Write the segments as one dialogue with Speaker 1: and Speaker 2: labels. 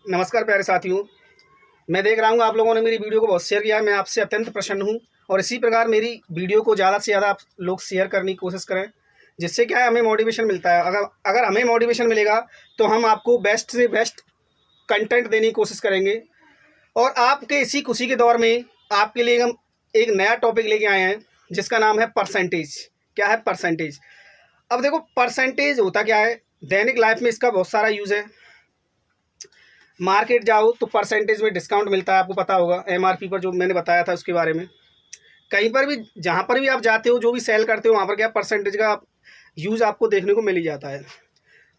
Speaker 1: नमस्कार प्यारे साथियों। मैं देख रहा हूँ आप लोगों ने मेरी वीडियो को बहुत शेयर किया है। मैं आपसे अत्यंत प्रसन्न हूँ और इसी प्रकार मेरी वीडियो को ज़्यादा से ज़्यादा आप लोग शेयर करने की कोशिश करें, जिससे क्या है हमें मोटिवेशन मिलता है। अगर हमें मोटिवेशन मिलेगा तो हम आपको बेस्ट से बेस्ट कंटेंट देने की कोशिश करेंगे। और आपके इसी खुशी के दौर में आपके लिए हम एक नया टॉपिक लेके आए हैं जिसका नाम है परसेंटेज। क्या है परसेंटेज? अब देखो परसेंटेज होता क्या है, दैनिक लाइफ में इसका बहुत सारा यूज़ है। मार्केट जाओ तो परसेंटेज में डिस्काउंट मिलता है, आपको पता होगा। एमआरपी पर जो मैंने बताया था उसके बारे में, कहीं पर भी जहाँ पर भी आप जाते हो, जो भी सेल करते हो, वहाँ पर क्या परसेंटेज का यूज़ आपको देखने को मिल ही जाता है।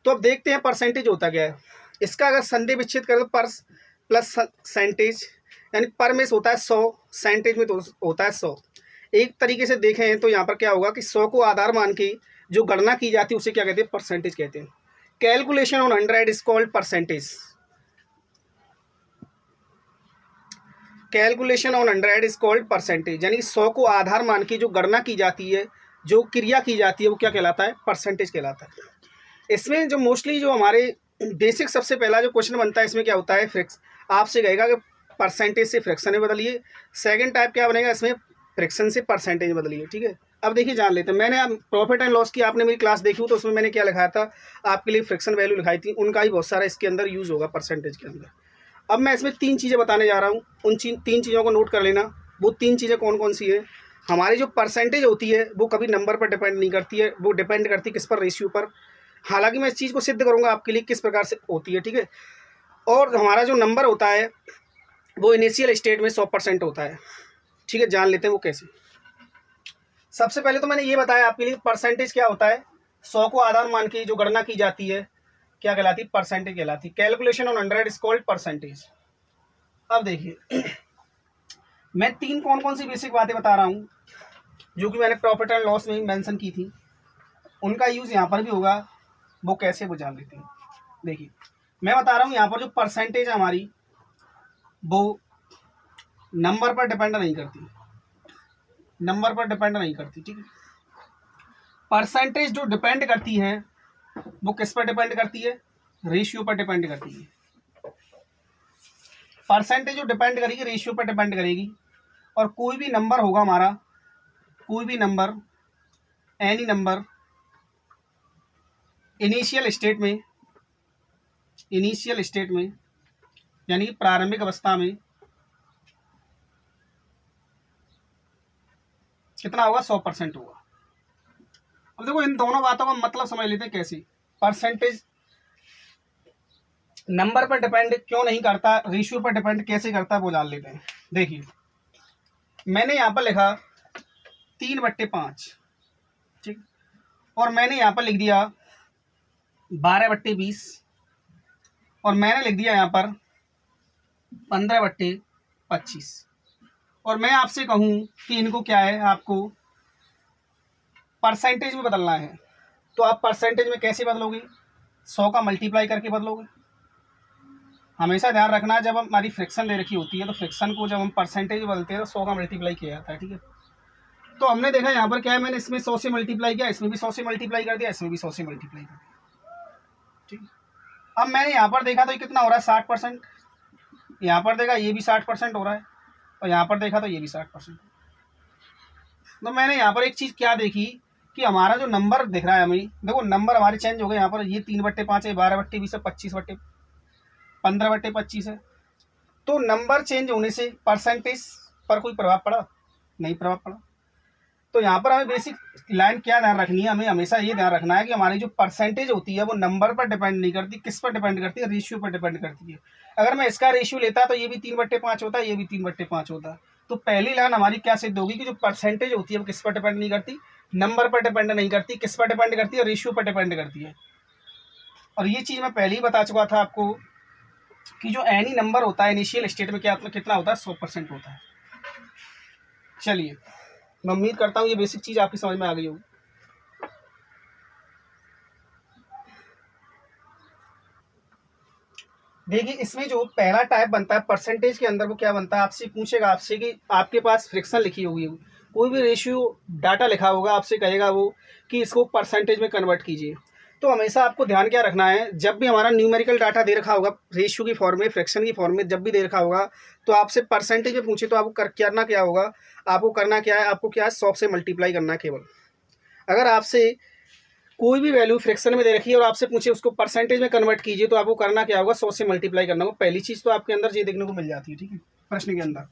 Speaker 1: तो अब देखते हैं परसेंटेज होता क्या है। इसका अगर संधि विच्छेद करें तो पर प्लस सेंटेज, यानी पर में होता है 100, सेंटेज में तो होता है 100। एक तरीके से देखें तो यहाँ पर क्या होगा कि 100 को आधार मान के जो गणना की जाती है उसे क्या कहते हैं, परसेंटेज कहते हैं। Calculation on 100 is called percentage. Calculation on 100 is called percentage, यानी 100 को आधार मान के जो गणना की जाती है, जो क्रिया की जाती है, वो क्या कहलाता है, परसेंटेज कहलाता है। इसमें जो मोस्टली जो हमारे बेसिक सबसे पहला जो क्वेश्चन बनता है इसमें क्या होता है, फ्रिक्स आपसे कहेगा कि परसेंटेज से फ्रैक्शन में बदलिए। सेकंड टाइप क्या बनेगा, इसमें फ्रैक्शन से परसेंटेज बदलिए। ठीक है, अब देखिए जान लेते हैं। मैंने प्रॉफिट एंड लॉस की आपने मेरी क्लास देखी हो तो उसमें मैंने क्या लिखाया था, आपके लिए फ्रैक्शन वैल्यू लिखाई थी, उनका ही बहुत सारा इसके अंदर यूज़ होगा परसेंटेज के अंदर। अब मैं इसमें 3 चीज़ें बताने जा रहा हूँ, उन 3 चीज़ों को नोट कर लेना। वो 3 चीज़ें कौन कौन सी है। हमारी जो परसेंटेज होती है वो कभी नंबर पर डिपेंड नहीं करती है, वो डिपेंड करती है किस पर, रेशियो पर। हालांकि मैं इस चीज़ को सिद्ध करूँगा आपके लिए किस प्रकार से होती है। ठीक है, और हमारा जो नंबर होता है वो इनिशियल स्टेट में 100% होता है। ठीक है, जान लेते हैं वो कैसे। सबसे पहले तो मैंने ये बताया आपके लिए परसेंटेज क्या होता है। 100 को आधार मान के जो गणना की जाती है क्या कहलाती है, परसेंटेज कहलाती है। Calculation on 100 is called percentage. अब देखिए मैं 3 कौन कौन सी बेसिक बातें बता रहा हूँ जो कि मैंने प्रॉफिट एंड लॉस में मेंशन की थी, उनका यूज़ यहाँ पर भी होगा। वो कैसे, वो जान लेते हैं। देखिए मैं बता रहा हूँ यहाँ पर जो परसेंटेज है हमारी वो नंबर पर डिपेंड नहीं करती, नंबर पर डिपेंड नहीं करती। ठीक है, परसेंटेज जो डिपेंड करती है वो किस पर डिपेंड करती है, रेशियो पर डिपेंड करती है। परसेंटेज जो डिपेंड करेगी रेशियो पर डिपेंड करेगी। और कोई भी नंबर होगा हमारा, कोई भी number, any number initial state में यानी प्रारंभिक अवस्था में कितना होगा, 100% होगा। अब देखो इन दोनों बातों का मतलब समझ लेते हैं कैसे। परसेंटेज नंबर पर डिपेंड क्यों नहीं करता, रेशियो पर डिपेंड कैसे करता है, वो जान लेते हैं। देखिए मैंने यहाँ पर लिखा 3/5, ठीक, और मैंने यहाँ पर लिख दिया 12/20, और मैंने लिख दिया यहाँ पर 15/25। और मैं आपसे कहूँ कि इनको क्या है, आपको परसेंटेज में बदलना है, तो आप परसेंटेज में कैसे बदलोगे, 100 का मल्टीप्लाई करके बदलोगे। हमेशा ध्यान रखना, जब हमारी फ्रैक्शन ले रखी होती है तो फ्रैक्शन को जब हम परसेंटेज में बदलते हैं तो 100 का मल्टीप्लाई किया जाता है। ठीक है, तो हमने देखा यहाँ पर क्या है, मैंने इसमें 100 से मल्टीप्लाई किया, इसमें भी 100 से मल्टीप्लाई कर दिया, इसमें भी 100 से मल्टीप्लाई कर दिया। ठीक है, अब मैंने यहाँ पर देखा तो ये कितना हो रहा है, 60%। यहाँ पर देखा ये भी 60% हो रहा है, और यहाँ पर देखा तो ये भी 60%। तो मैंने यहाँ पर एक चीज़ क्या देखी कि हमारा जो नंबर दिख रहा है हमें, देखो नंबर हमारे चेंज हो गए। यहाँ पर ये 3/5 है, 12/20 है, 15/25 है। तो नंबर चेंज होने से परसेंटेज पर कोई प्रभाव पड़ा, नहीं प्रभाव पड़ा। तो यहाँ पर हमें बेसिक लाइन क्या ध्यान रखनी है, हमें हमेशा ये ध्यान रखना है कि हमारी जो परसेंटेज होती है वो नंबर पर डिपेंड नहीं करती, किस पर डिपेंड करती है, रेशियो पर डिपेंड करती है। अगर मैं इसका रेशियो लेता तो ये भी 3/5 होता, ये भी 3/5 होता। तो पहली लाइन हमारी क्या सिद्ध होगी कि जो परसेंटेज होती है वो किस पर डिपेंड नहीं करती, नंबर पर डिपेंड नहीं करती, किस पर डिपेंड करती है, रेशियो पर डिपेंड करती है। और ये चीज़ मैं पहले ही बता चुका था आपको कि जो एनी नंबर होता है इनिशियल स्टेट में क्या कितना होता है, 100% होता है। चलिए मैं उम्मीद करता हूँ ये बेसिक चीज़ आपकी समझ में आ गई होगी। देखिए इसमें जो पहला टाइप बनता है परसेंटेज के अंदर, वो क्या बनता है, आपसे पूछेगा आपसे कि आपके पास फ्रैक्शन लिखी होगी, कोई भी रेशियो डाटा लिखा होगा, आपसे कहेगा वो कि इसको परसेंटेज में कन्वर्ट कीजिए। तो हमेशा आपको ध्यान क्या रखना है, जब भी हमारा न्यूमेरिकल डाटा दे रखा होगा रेशियो की फॉर्म में, फ्रैक्शन की फॉर्म में जब भी दे रखा होगा, तो आपसे परसेंटेज में पूछे तो आपको करना क्या होगा, आपको करना क्या है, आपको क्या है 100 से मल्टीप्लाई करना है केवल। अगर आपसे कोई भी वैल्यू फ्रैक्शन में दे रखी है और आपसे पूछे उसको परसेंटेज में कन्वर्ट कीजिए, तो आपको करना क्या होगा, 100 से मल्टीप्लाई करना होगा। पहली चीज़ तो आपके अंदर ये देखने को मिल जाती है, ठीक है, प्रश्न के अंदर।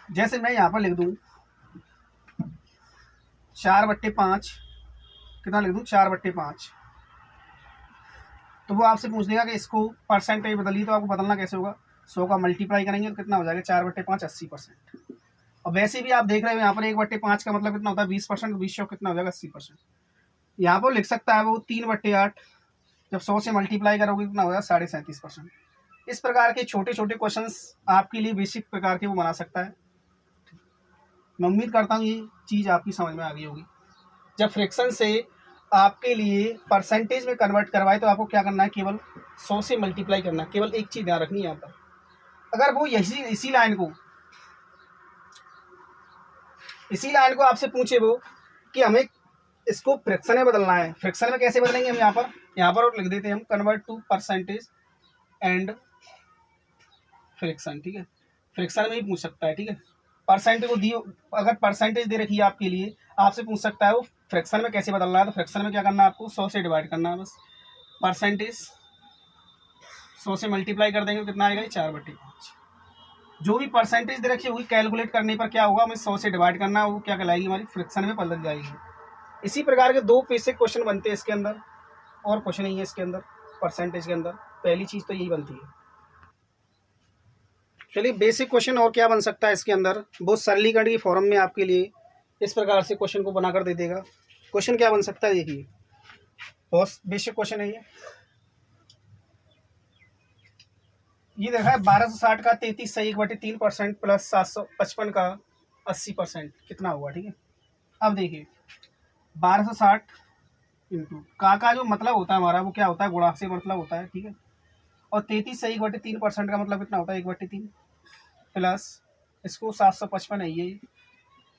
Speaker 1: जैसे मैं यहाँ पर लिख दूँ 4/5, कितना लिख दूँ 4/5, तो वो आपसे पूछ देगा कि इसको परसेंटेज बदलिए, तो आपको बदलना कैसे होगा, 100 का मल्टीप्लाई करेंगे तो कितना हो जाएगा 4/5 80%। और वैसे भी आप देख रहे हो यहाँ पर 1/5 का मतलब कितना होता है 20%, 20 कितना हो जाएगा 80%। यहाँ पर लिख सकता है वो 3/8, जब 100 से मल्टीप्लाई करोगे कितना होगा 37.5%। इस प्रकार के छोटे छोटे क्वेश्चंस आपके लिए बेसिक प्रकार के वो बना सकता है। मैं उम्मीद करता हूँ ये चीज़ आपकी समझ में आ गई होगी। जब फ्रैक्शन से आपके लिए परसेंटेज में कन्वर्ट करवाए तो आपको क्या करना है, केवल 100 से मल्टीप्लाई करना है। केवल एक चीज़ ध्यान रखनी है यहाँ पर, अगर वो इसी लाइन को आपसे पूछे वो कि हमें इसको फ्रैक्शन में बदलना है, फ्रैक्शन में कैसे बदलेंगे हम, यहाँ पर लिख देते हैं हम convert to percentage and fraction, ठीक है, फ्रैक्शन में ही पूछ सकता है, ठीक है। परसेंटेज को दी, अगर परसेंटेज दे रखी है आपके लिए, आपसे पूछ सकता है वो फ्रैक्शन में कैसे बदलना है, तो फ्रैक्शन में क्या करना है आपको 100 से डिवाइड करना है बस। परसेंटेज 100 से मल्टीप्लाई कर देंगे तो कितना आएगा 4/5। जो भी परसेंटेज दे रखी होगी कैलकुलेट करने पर क्या होगा, हमें 100 से डिवाइड करना है, वो क्या कहलाएगी हमारी फ्रैक्शन में बदल जाएगी। इसी प्रकार के 2 बेसिक क्वेश्चन बनते हैं इसके अंदर, और कुछ नहीं है इसके अंदर। परसेंटेज के अंदर पहली चीज़ तो यही बनती है। चलिए बेसिक क्वेश्चन और क्या बन सकता है इसके अंदर, बहुत सरलीकरण की फॉर्म में आपके लिए इस प्रकार से क्वेश्चन को बनाकर दे देगा। क्वेश्चन क्या बन सकता है देखिए, बहुत बेसिक क्वेश्चन है ये देखा है 1260 का 33 सही 1/3% प्लस 755 का 80% कितना हुआ, ठीक है। अब देखिए 1260 इंटू का जो मतलब होता है हमारा वो क्या होता है, गुणा से मतलब होता है, ठीक है। और 33 सही 1/3% का मतलब कितना होता है 1/3 प्लस इसको 755 है ये,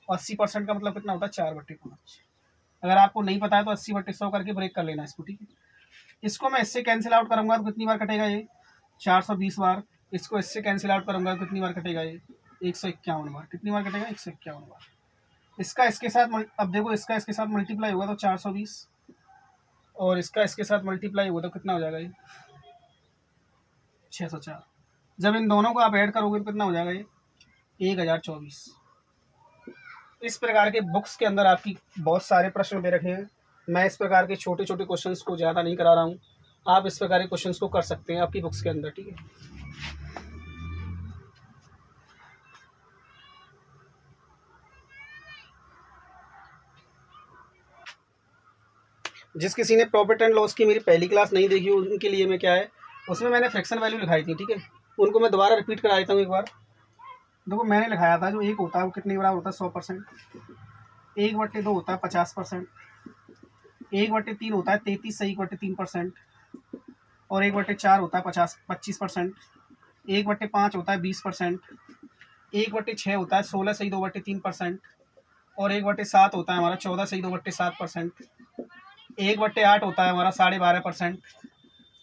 Speaker 1: 80% का मतलब कितना होता है 4/5। अगर आपको नहीं पता है तो 80/100 करके ब्रेक कर लेना इसको, ठीक है। इसको मैं इससे कैंसिल आउट करूंगा तो कितनी बार कटेगा ये 420 बार। इसको इससे कैंसिल आउट करूंगा तो कितनी बार कटेगा ये 151 बार। कितनी बार कटेगा 151 बार। इसका इसके साथ अब देखो इसका इसके साथ मल्टीप्लाई होगा तो 420, और इसका इसके साथ मल्टीप्लाई होगा तो कितना हो जाएगा ये 604। जब इन दोनों को आप ऐड करोगे तो कितना हो जाएगा ये 1024। इस प्रकार के बुक्स के अंदर आपकी बहुत सारे प्रश्न दे रखे हैं। मैं इस प्रकार के छोटे छोटे क्वेश्चंस को ज़्यादा नहीं करा रहा हूँ, आप इस प्रकार के क्वेश्चंस को कर सकते हैं आपकी बुक्स के अंदर, ठीक है। जिस किसी ने प्रॉफिट एंड लॉस की मेरी पहली क्लास नहीं देखी उनके लिए मैं क्या है, उसमें मैंने फ्रैक्शन वैल्यू लिखाई थी, ठीक है। उनको मैं दोबारा रिपीट करा देता हूँ एक बार। देखो मैंने लिखाया था जो एक होता है वो कितने बराबर होता है 100%, 1/2 होता है 50%, 1/3 होता है 33 सही 1/3%, और 1/4 होता है 25%, 1/5 होता है 20%, 1/6 होता है 16 सही 2/3%, और 1/7 होता है हमारा 14 सही 2/7%, 1/8 होता है हमारा 12.5%,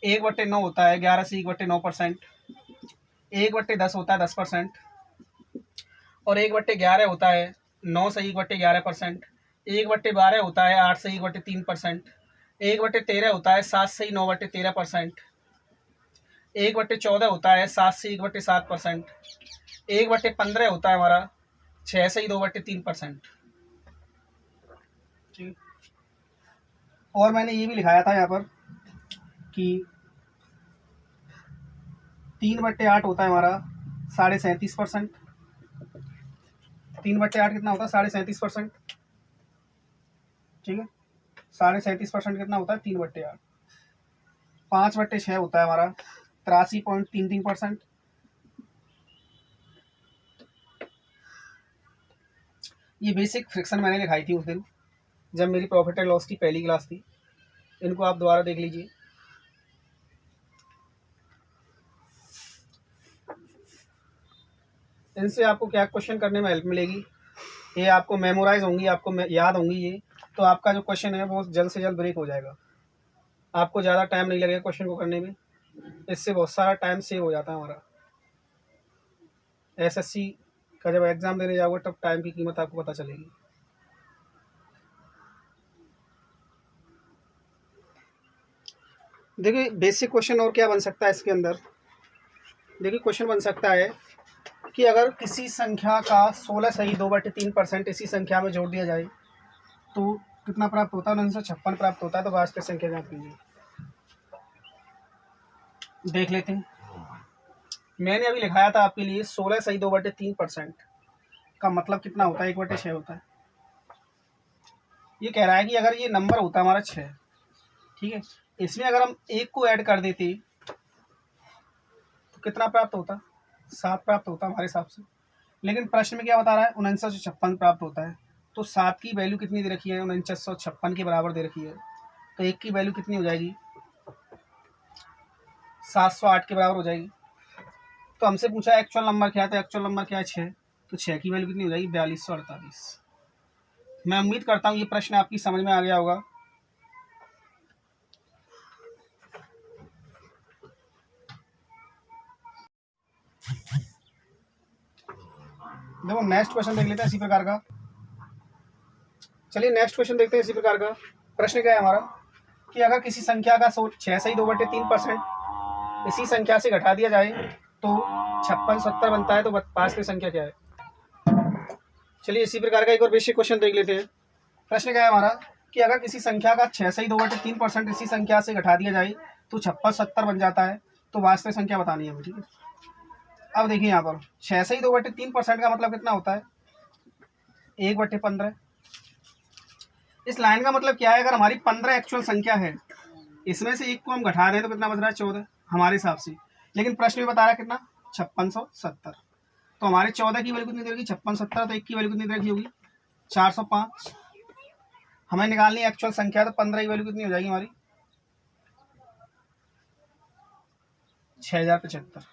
Speaker 1: 1/9 होता है 11 से 1/9%, 1/10 होता है 10%, और 1/11 होता है 9 से 1/11%, 1/12 होता है 8 से 1/3%, 1/13 होता है 7 से 9/13%, 1/14 होता है 7 से 1/7%, 1/15 होता है हमारा 6 से 2/3%। ठीक, और मैंने ये भी लिखाया था यहाँ पर कि 3/8 होता है हमारा 37.5%। 3/8 कितना होता है 37.5%, ठीक है। 37.5% कितना होता है 3/8। 5/6 होता है हमारा 83.33%। ये बेसिक फ्रिक्शन मैंने लिखाई थी उस दिन जब मेरी प्रॉफिट एंड लॉस की पहली क्लास थी। इनको आप दोबारा देख लीजिए। इनसे आपको क्या क्वेश्चन करने में हेल्प मिलेगी, ये आपको मेमोराइज होंगी, आपको याद होंगी ये। तो आपका जो क्वेश्चन है वो जल्द से जल्द ब्रेक हो जाएगा, आपको ज़्यादा टाइम नहीं लगेगा क्वेश्चन को करने में, इससे बहुत सारा टाइम सेव हो जाता है हमारा। एसएससी का जब एग्ज़ाम देने जाओगे तब टाइम की कीमत आपको पता चलेगी। देखिए बेसिक क्वेश्चन और क्या बन सकता है इसके अंदर। देखिए क्वेश्चन बन सकता है कि अगर किसी संख्या का 16 सही 2/3% इसी संख्या में जोड़ दिया जाए तो कितना प्राप्त होता है? 956 प्राप्त होता है। तो वास्तविक संख्या ज्ञात कीजिए। देख लेते हैं। मैंने अभी लिखाया था आपके लिए 16 सही 2/3% का मतलब कितना होता है? 1/6 होता है। ये कह रहा है कि अगर ये नंबर होता हमारा 6, ठीक है, इसमें अगर हम 1 को ऐड कर देते तो कितना प्राप्त होता? 7 प्राप्त होता हमारे हिसाब से। लेकिन प्रश्न में क्या बता रहा है? 4956 प्राप्त होता है। तो 7 की वैल्यू कितनी दे रखी है? 4956 के बराबर दे रखी है। तो 1 की वैल्यू कितनी हो जाएगी? 708 के बराबर हो जाएगी। तो हमसे पूछा एक्चुअल नंबर क्या है, तो एक्चुअल नंबर क्या है? 6। तो 6 की वैल्यू कितनी हो जाएगी? 4248। मैं उम्मीद करता हूँ ये प्रश्न आपकी समझ में आ गया होगा। देखो नेक्स्ट क्वेश्चन देख लेते हैं इसी प्रकार का। चलिए नेक्स्ट क्वेश्चन देखते हैं इसी प्रकार का। प्रश्न क्या है हमारा कि अगर किसी संख्या का 6 सही 2/3% इसी संख्या से घटा दिया जाए तो 5670 बनता है। तो वास्तविक संख्या क्या है? चलिए इसी प्रकार का एक और बेसिक क्वेश्चन देख लेते हैं। प्रश्न क्या है हमारा कि अगर किसी संख्या का 6 सही 2/3% इसी संख्या से घटा दिया जाए तो 5670 बन जाता है। तो वास्तविक संख्या बतानी है हमें, ठीक है। अब देखिए यहाँ पर 6 सही 2/3% का मतलब कितना होता है? 1/15। इस लाइन का मतलब क्या है? अगर हमारी 15 एक्चुअल संख्या है, इसमें से 1 को हम घटा दें तो कितना बच रहा है? 14 हमारे हिसाब से। लेकिन प्रश्न में बता रहा है कितना? 5670। तो हमारे 14 की वैल्यू कितनी दे रखी? 5670। तो 1 की वैल्यू कितनी दे रखी होगी? 405। हमें निकालनी है एक्चुअल संख्या। तो 15 की वैल्यू कितनी हो जाएगी हमारी? 6075।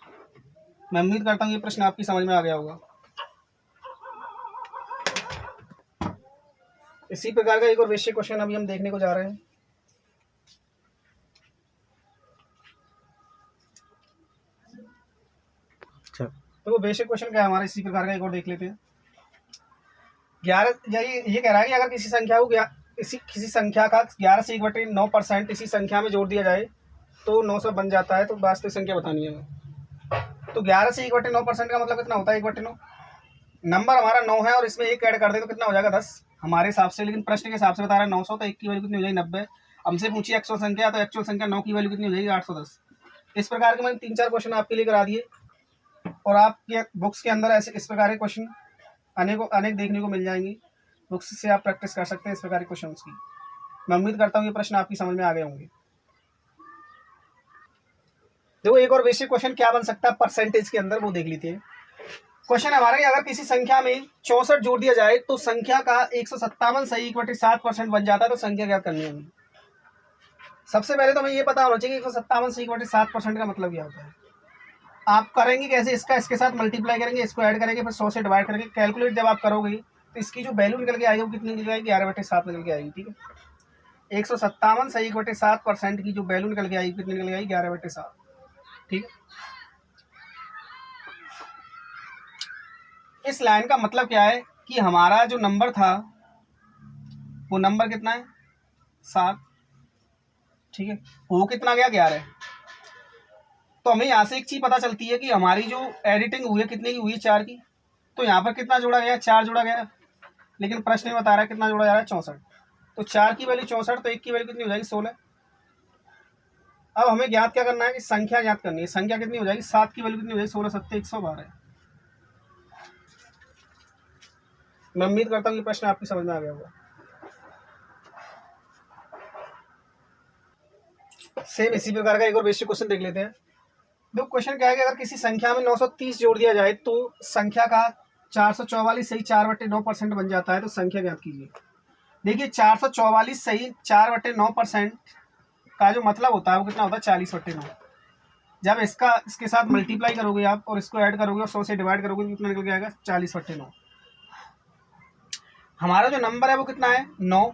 Speaker 1: मैं उम्मीद करता हूँ ये प्रश्न आपकी समझ में आ गया होगा। इसी प्रकार का एक और बेसिक क्वेश्चन अभी हम देखने को जा रहे हैं। तो वो बेसिक क्वेश्चन क्या है हमारा, इसी प्रकार का एक और देख लेते हैं। 11 ये कह रहा है कि अगर किसी संख्या को किसी संख्या का 11 से 1/9% इसी संख्या में जोड़ दिया जाए तो 900 बन जाता है। तो वास्तविक संख्या बतानी है हमें। तो 11 से 1/9% का मतलब कितना होता है? 1/9। नंबर हमारा 9 है और इसमें 1 ऐड कर दे तो कितना हो जाएगा? 10 हमारे हिसाब से। लेकिन प्रश्न के हिसाब से बता रहा है 900। तो 1 की वैल्यू कितनी हो जाएगी? 90। हमसे पूछिए एक्चुअल संख्या, तो एक्चुअल संख्या 9 की वैल्यू कितनी हो जाएगी? 810। इस प्रकार के मैंने 3-4 क्वेश्चन आपके लिए करा दिए और आपके बुक्स के अंदर ऐसे इस प्रकार के क्वेश्चन अनेक देखने को मिल जाएंगे। बुक्स से आप प्रैक्टिस कर सकते हैं इस प्रकार के क्वेश्चन की। मैं उम्मीद करता हूँ ये प्रश्न आपकी समझ में आ गए होंगे। देखो एक और बेसिक क्वेश्चन क्या बन सकता है परसेंटेज के अंदर, वो देख लीजिए। क्वेश्चन हमारा कि अगर किसी संख्या में 64 जोड़ दिया जाए तो संख्या का 157 सही 1/7% बन जाता है। तो संख्या क्या करनी है हमें? सबसे पहले तो हमें ये पता होना चाहिए कि 157 सही 1/7% का मतलब क्या होता है। आप करेंगे कैसे? इसके साथ मल्टीप्लाई करेंगे, इसको ऐड करेंगे, फिर 100 से डिवाइड करेंगे। कैलकुलेट जब आप करोगे तो इसकी जो वैल्यू निकल के आएगी वो कितनी निकल आएगी? 11/7 निकल के आएगी, ठीक है। 157 सही 1/7% की जो वैल्यू निकल के आएगी कितनी निकल के आएगी? 11/7, ठीक है। इस लाइन का मतलब क्या है कि हमारा जो नंबर था वो नंबर कितना है? 7, ठीक है। वो कितना गया? 11। तो हमें यहाँ से एक चीज पता चलती है कि हमारी जो एडिटिंग हुई है कितने की हुई है? 4 की। तो यहाँ पर कितना जोड़ा गया? 4 जोड़ा गया। लेकिन प्रश्न में बता रहा है कितना जोड़ा जा रहा है? 64। तो 4 की वैल्यू 64, तो 1 की वैल्यू कितनी हो जाएगी? 16। अब हमें ज्ञात क्या करना है कि संख्या ज्ञात करनी है। संख्या कितनी हो जाएगी? 7 की वैल्यू कितनी हो जाएगी? 16 7 112। मैं उम्मीद करता हूँ ये प्रश्न आपकी समझ में आ गया होगा। सेम इसी प्रकार का एक और बेसिक क्वेश्चन देख लेते हैं। दो क्वेश्चन क्या है कि अगर किसी संख्या में 930 जोड़ दिया जाए तो संख्या का 444 सही 4/9% बन जाता है। तो संख्या ज्ञात कीजिए। देखिए 444 सही 4/9% का जो मतलब होता है वो कितना होता है? 40/9। जब इसके साथ मल्टीप्लाई करोगे आप और इसको ऐड करोगे और 100 से डिवाइड करोगे तो कितना निकल के आएगा? 40/9। हमारा जो नंबर है वो कितना है? 9।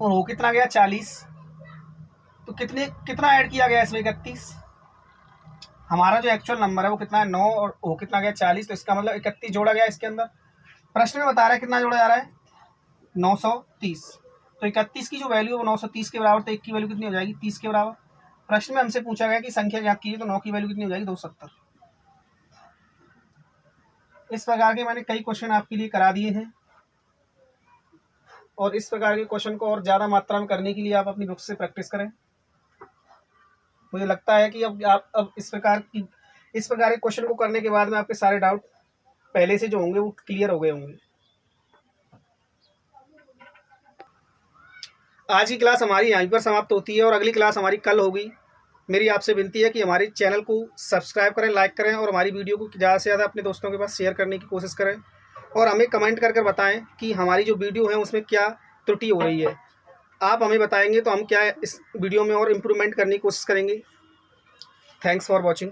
Speaker 1: और हो कितना गया 40। तो कितना ऐड किया गया इसमें 31। हमारा जो एक्चुअल नंबर है वो कितना है 9 और हो कितना गया 40, तो इसका मतलब 31 जोड़ा गया इसके अंदर। प्रश्न में बता रहा है कितना जोड़ा जा रहा है 930। तो 31 की जो वैल्यू है वो 930 के बराबर, तो 1 की वैल्यू कितनी हो जाएगी 30 के बराबर। प्रश्न में हमसे पूछा गया कि संख्या ज्ञात कीजिए, तो 9 की वैल्यू कितनी हो जाएगी 270। इस प्रकार के मैंने कई क्वेश्चन आपके लिए करा दिए हैं, और इस प्रकार के क्वेश्चन को और ज़्यादा मात्रा में करने के लिए आप अपनी बुक से प्रैक्टिस करें। मुझे लगता है कि अब इस प्रकार के क्वेश्चन को करने के बाद में आपके सारे डाउट पहले से जो होंगे वो क्लियर हो गए होंगे। आज की क्लास हमारी यहीं पर समाप्त होती है और अगली क्लास हमारी कल होगी। मेरी आपसे विनती है कि हमारे चैनल को सब्सक्राइब करें, लाइक करें और हमारी वीडियो को ज़्यादा से ज़्यादा अपने दोस्तों के पास शेयर करने की कोशिश करें, और हमें कमेंट कर बताएं कि हमारी जो वीडियो है उसमें क्या त्रुटि हो रही है। आप हमें बताएंगे तो हम क्या इस वीडियो में और इम्प्रूवमेंट करने की कोशिश करेंगे। Thanks for watching.